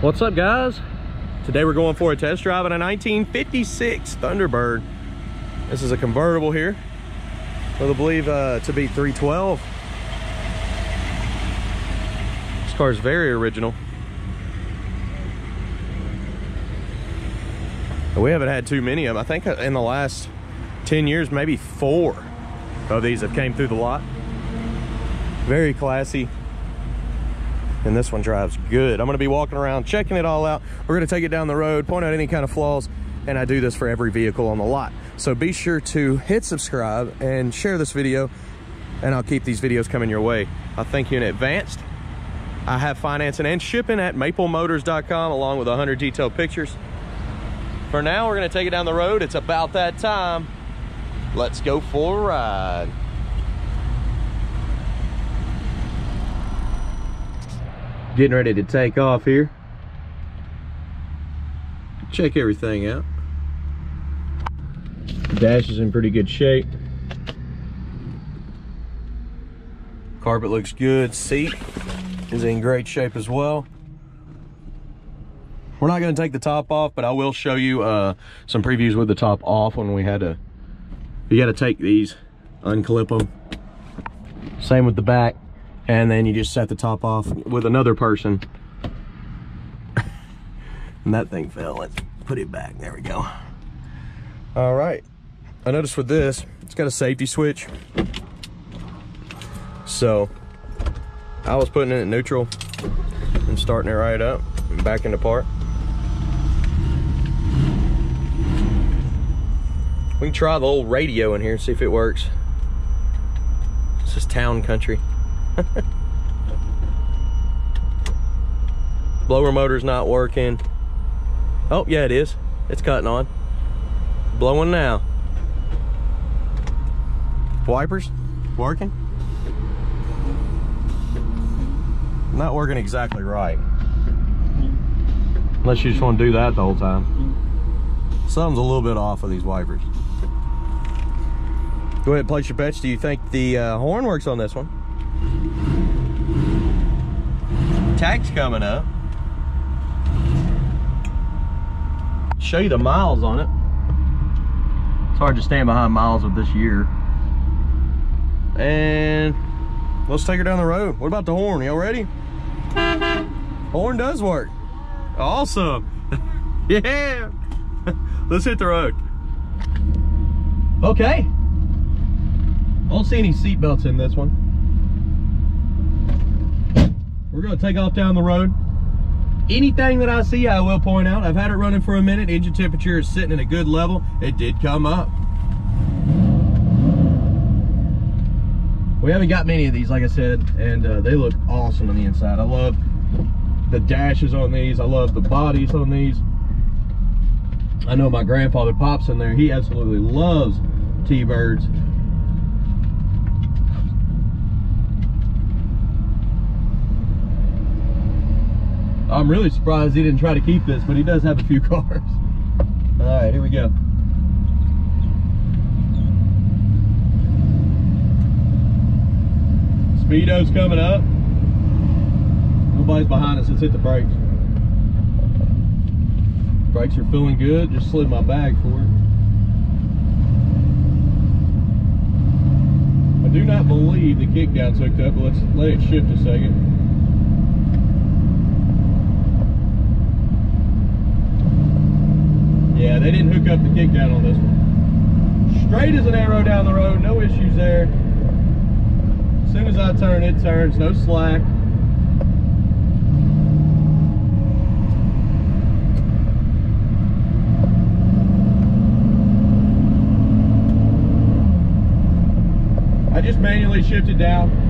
What's up, guys? Today we're going for a test drive on a 1956 Thunderbird. This is a convertible here with, I believe, to be 312. This car is very original. We haven't had too many of them. I think in the last 10 years, maybe 4 of these have came through the lot. Very classy. And this one drives good. I'm gonna be walking around, checking it all out. We're gonna take it down the road, point out any kind of flaws, and I do this for every vehicle on the lot. So be sure to hit subscribe and share this video, and I'll keep these videos coming your way. I thank you in advance. I have financing and shipping at maplemotors.com along with 100 detailed pictures. For now, we're gonna take it down the road. It's about that time. Let's go for a ride. Getting ready to take off here. Check everything out. The dash is in pretty good shape. Carpet looks good. Seat is in great shape as well. We're not going to take the top off, but I will show you some previews with the top off when we had to. You got to take these, unclip them. Same with the back. And then you just set the top off with another person. And that thing fell. Let's put it back. There we go. All right. I noticed with this, it's got a safety switch. So I was putting it in neutral and starting it right up and back into park. We can try the old radio in here and see if it works. This is town country. Blower motor's not working. Oh, yeah, it is. It's cutting on. Blowing now. Wipers working. Not working exactly right. Unless you just want to do that the whole time. Something's a little bit off of these wipers. Go ahead and place your bets. Do you think the horn works on this one? Tag's coming up. Show you the miles on it. It's hard to stand behind miles of this year. And let's take her down the road. What about the horn? Y'all ready? Horn does work. Awesome. Yeah. Let's hit the road. Okay. I don't see any seat belts in this one. We're gonna take off down the road. Anything that I see, I will point out. I've had it running for a minute. Engine temperature is sitting at a good level. It did come up. We haven't got many of these, like I said, and they look awesome on the inside. I love the dashes on these. I love the bodies on these. I know my grandfather Pop's in there. He absolutely loves T-Birds. I'm really surprised he didn't try to keep this, but he does have a few cars. All right, here we go. Speedo's coming up. Nobody's behind us. Let's hit the brakes. Brakes are feeling good. Just slid my bag forward. I do not believe the kickdown's hooked up, but let's let it shift a second. Yeah, they didn't hook up the kickdown on this one. Straight as an arrow down the road, no issues there. As soon as I turn, it turns, no slack. I just manually shifted down.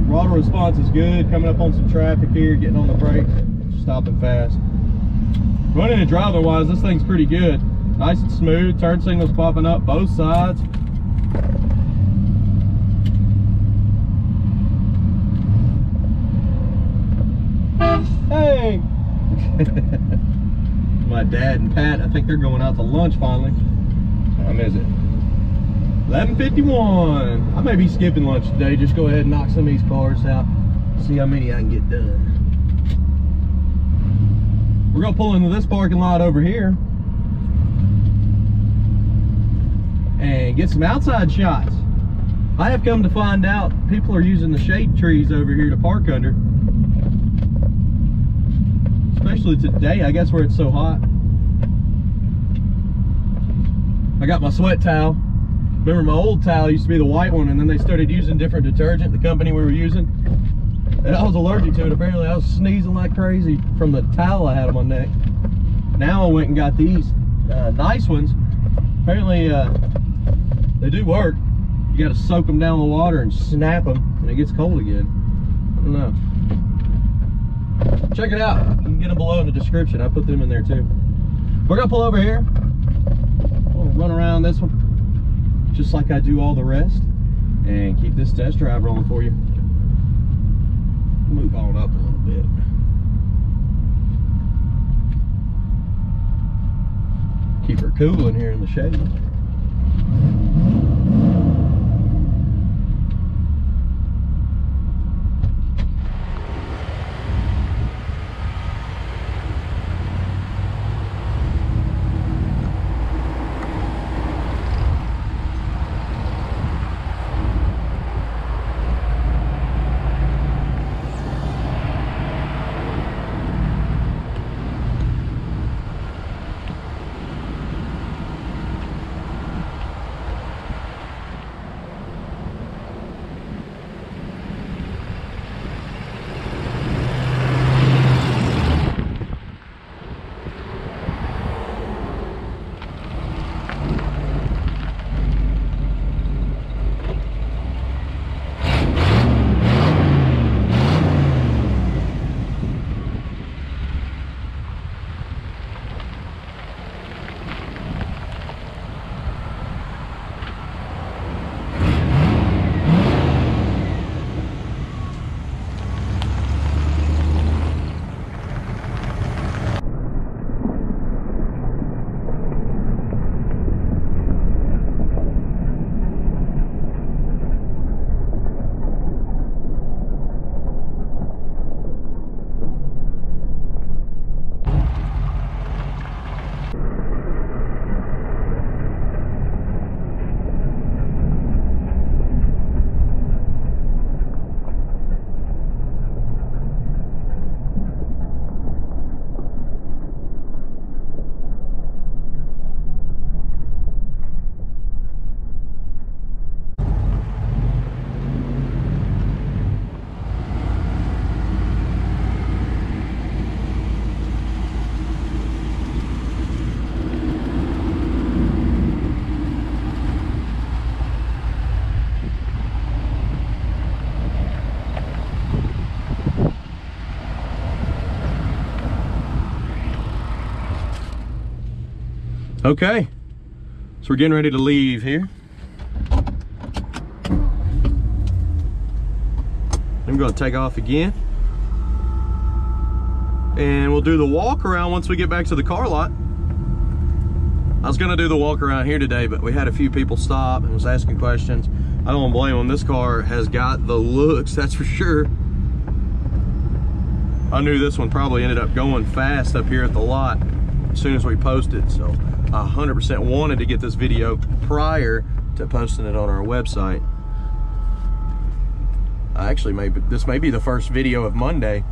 Throttle response is good. Coming up on some traffic here, getting on the brakes, stopping fast. Running and driving wise, this thing's pretty good. Nice and smooth. Turn signals popping up both sides. Hey! My dad and Pat, I think they're going out to lunch finally. What time is it? 11:51. I may be skipping lunch today. Just go ahead and knock some of these cars out. See how many I can get done. We're gonna pull into this parking lot over here and get some outside shots. I have come to find out people are using the shade trees over here to park under. Especially today, I guess, where it's so hot. I got my sweat towel. Remember, my old towel used to be the white one, and then they started using different detergent, the company we were using. And I was allergic to it. Apparently I was sneezing like crazy from the towel I had on my neck. Now I went and got these nice ones. Apparently they do work. You got to soak them down with water and snap them, and it gets cold again. I don't know. Check it out. You can get them below in the description. I put them in there too. We're gonna pull over here. We'll run around this one just like I do all the rest, and keep this test drive rolling for you. Move on up a little bit. Keep her cool in here in the shade. Okay, so we're getting ready to leave here. I'm going to take off again, and we'll do the walk around once we get back to the car lot. I was going to do the walk around here today, but we had a few people stop and was asking questions. I don't blame them. This car has got the looks, that's for sure. I knew this one probably ended up going fast up here at the lot as soon as we posted, so I 100% wanted to get this video prior to posting it on our website. This may be the first video of Monday.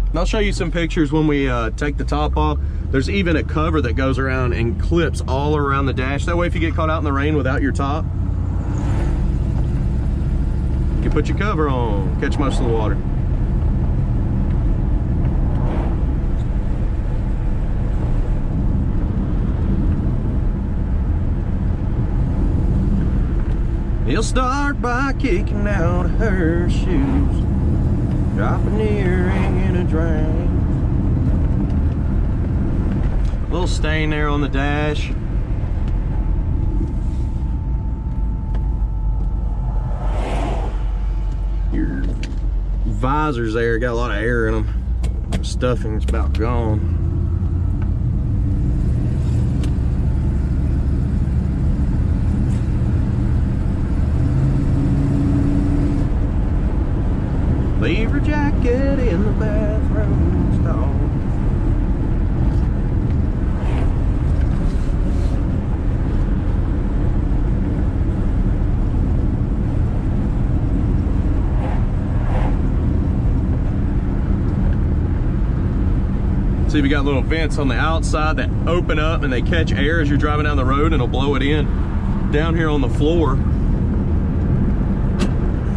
And I'll show you some pictures when we take the top off. There's even a cover that goes around and clips all around the dash. That way if you get caught out in the rain without your top, you can put your cover on, catch most of the water. He'll start by kicking out her shoes, dropping the earring in a drain. A little stain there on the dash. Your visors there got a lot of air in them. stuffing's about gone. Leave your jacket in the bathroom stall. See, we got little vents on the outside that open up and they catch air as you're driving down the road and it'll blow it in. Down here on the floor,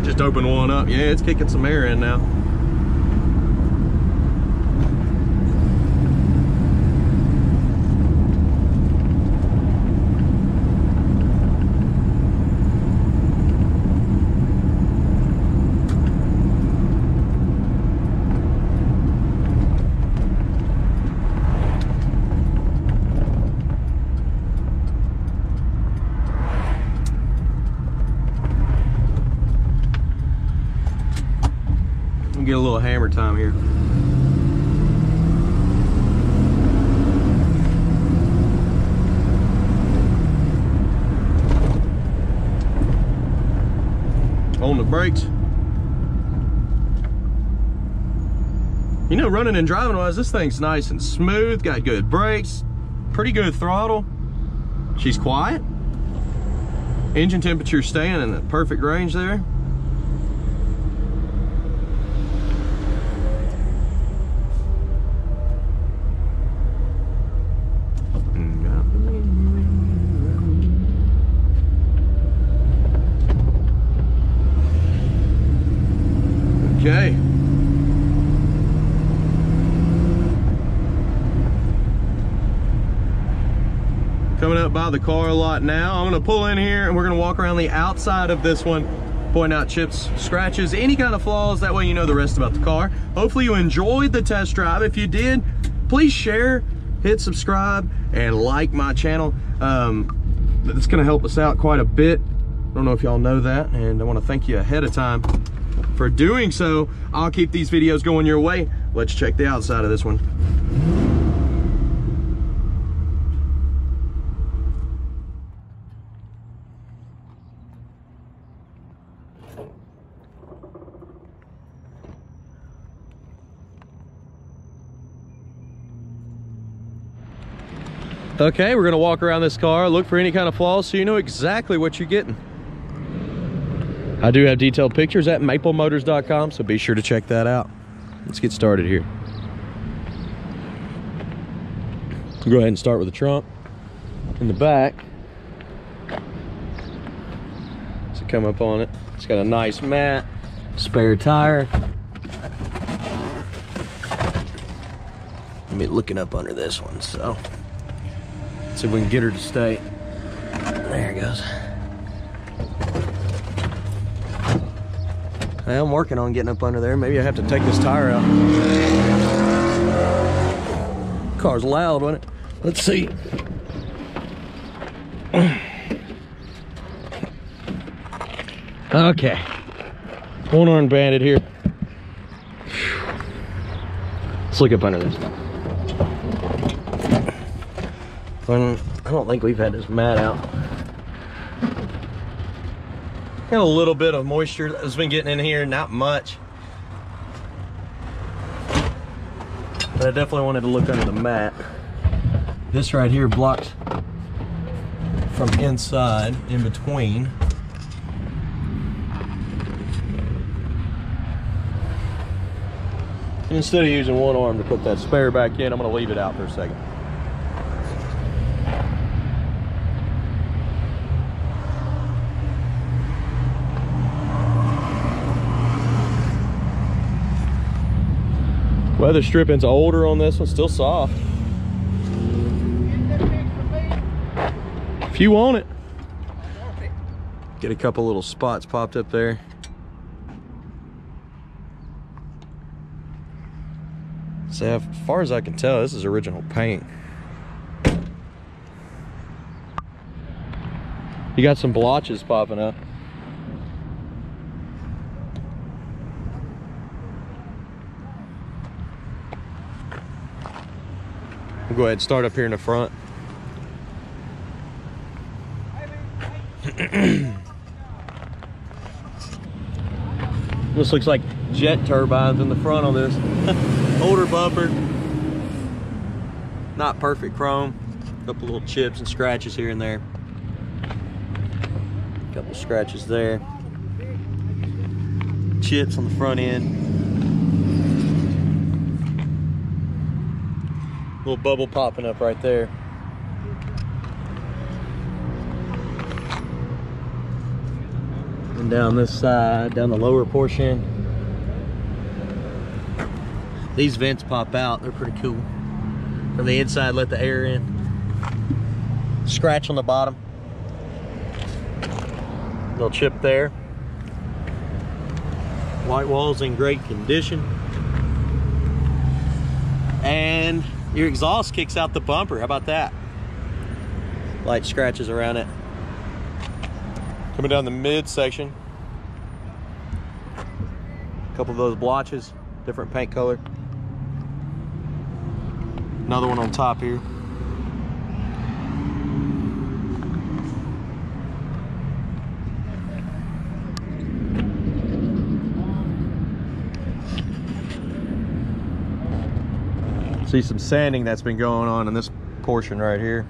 just open one up. Yeah, it's kicking some air in now. Get a little hammer time here. On the brakes. You know, running and driving wise, this thing's nice and smooth, got good brakes, pretty good throttle. She's quiet. Engine temperature staying in the perfect range there. Okay. Coming up by the car lot now. I'm gonna pull in here and we're gonna walk around the outside of this one, point out chips, scratches, any kind of flaws. That way you know the rest about the car. Hopefully you enjoyed the test drive. If you did, please share, hit subscribe, and like my channel. That's gonna help us out quite a bit. I don't know if y'all know that, and I wanna thank you ahead of time for doing so. I'll keep these videos going your way. Let's check the outside of this one. Okay, we're gonna walk around this car, look for any kind of flaws so you know exactly what you're getting. I do have detailed pictures at maplemotors.com, so be sure to check that out. Let's get started here. Go ahead and start with the trunk. In the back, so come up on it. It's got a nice mat, spare tire. Let me looking up under this one, so let's see if we can get her to stay. There it goes. I'm working on getting up under there. Maybe I have to take this tire out. Car's loud, wasn't it? Let's see. Okay. One arm banded here. Let's look up under this. I don't think we've had this mat out. Got a little bit of moisture that's been getting in here, not much. But I definitely wanted to look under the mat. This right here blocks from inside, in between. And instead of using one arm to put that spare back in, I'm gonna leave it out for a second. Weather stripping's older on this one, still soft. If you want it. Get a couple little spots popped up there. So as far as I can tell, this is original paint. You got some blotches popping up. We'll go ahead and start up here in the front. This looks like jet turbines in the front on this. Older bumper. Not perfect chrome. A couple little chips and scratches here and there. A couple scratches there. Chips on the front end. Little bubble popping up right there. And down this side, down the lower portion, these vents pop out. They're pretty cool. From the inside, let the air in. Scratch on the bottom. Little chip there. White walls in great condition. And your exhaust kicks out the bumper. How about that? Light scratches around it. Coming down the midsection. A couple of those blotches, different paint color. Another one on top here. See some sanding that's been going on in this portion right here.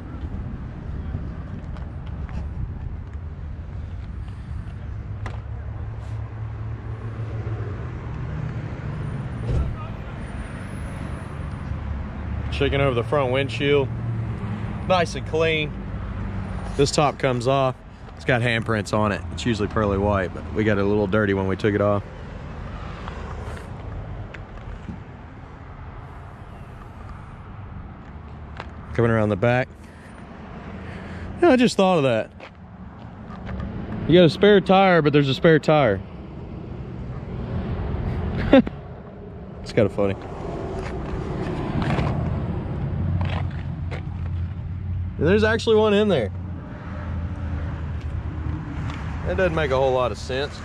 Checking over the front windshield. Nice and clean. This top comes off. It's got handprints on it. It's usually pearly white, but we got it a little dirty when we took it off. Coming around the back. Yeah, I just thought of that. You got a spare tire, but there's a spare tire. It's kind of funny. And there's actually one in there. That doesn't make a whole lot of sense.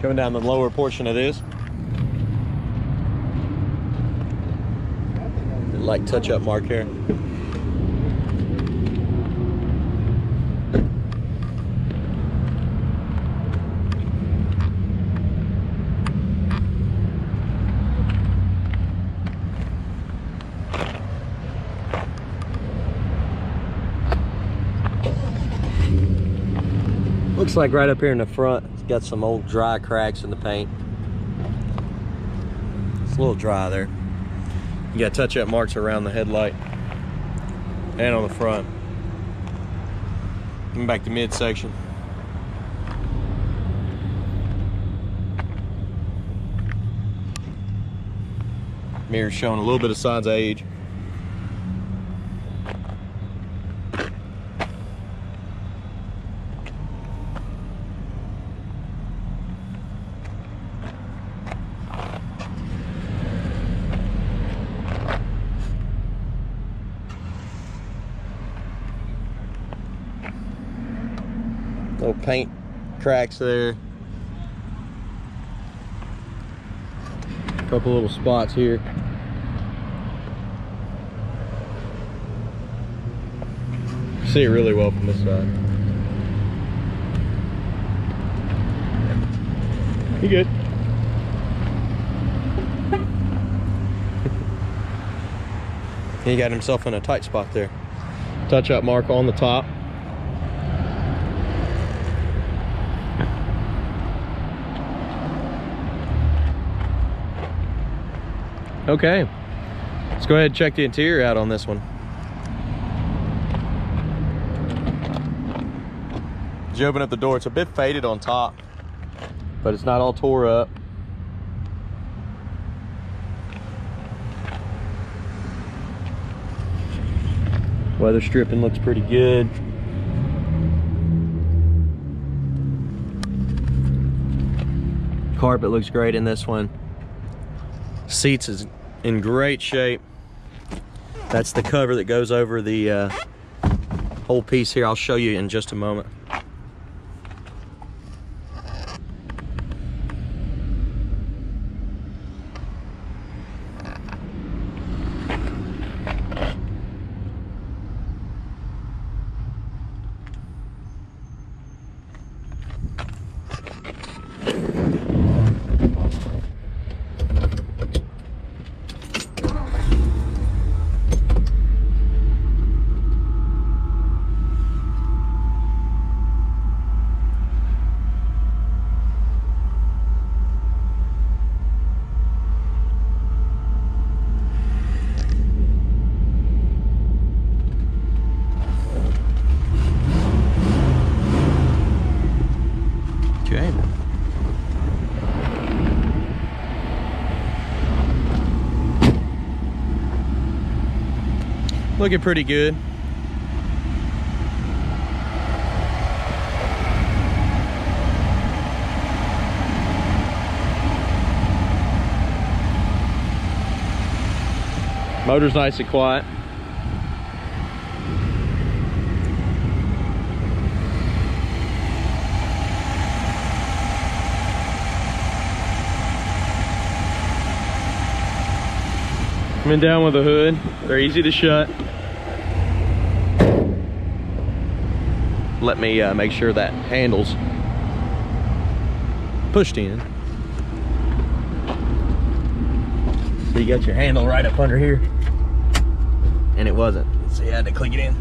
Coming down the lower portion of this. Light touch-up mark here. Looks like right up here in the front, it's got some old dry cracks in the paint. It's a little dry there. You got touch-up marks around the headlight and on the front. Coming back to midsection. Mirror showing a little bit of signs of age. Little paint cracks there. A couple little spots here. See it really well from this side. You good? He got himself in a tight spot there. Touch-up mark on the top. Okay, let's go ahead and check the interior out on this one. As you open up the door, it's a bit faded on top, but it's not all tore up. Weather stripping looks pretty good. Carpet looks great in this one. Seats is in great shape. That's the cover that goes over the whole piece here. I'll show you in just a moment. Okay. Looking pretty good. Motor's nice and quiet. Coming down with the hood, they're easy to shut. Let me make sure that handle's pushed in. So you got your handle right up under here, and it wasn't, so you had to click it in.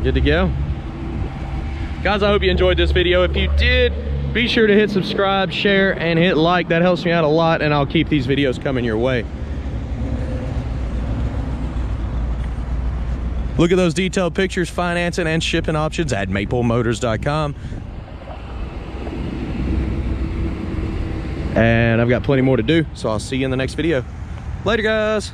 Good to go. Guys, I hope you enjoyed this video. If you did, be sure to hit subscribe, share, and hit like. That helps me out a lot, and I'll keep these videos coming your way. Look at those detailed pictures, financing, and shipping options at maplemotors.com. And I've got plenty more to do, so I'll see you in the next video. Later, guys.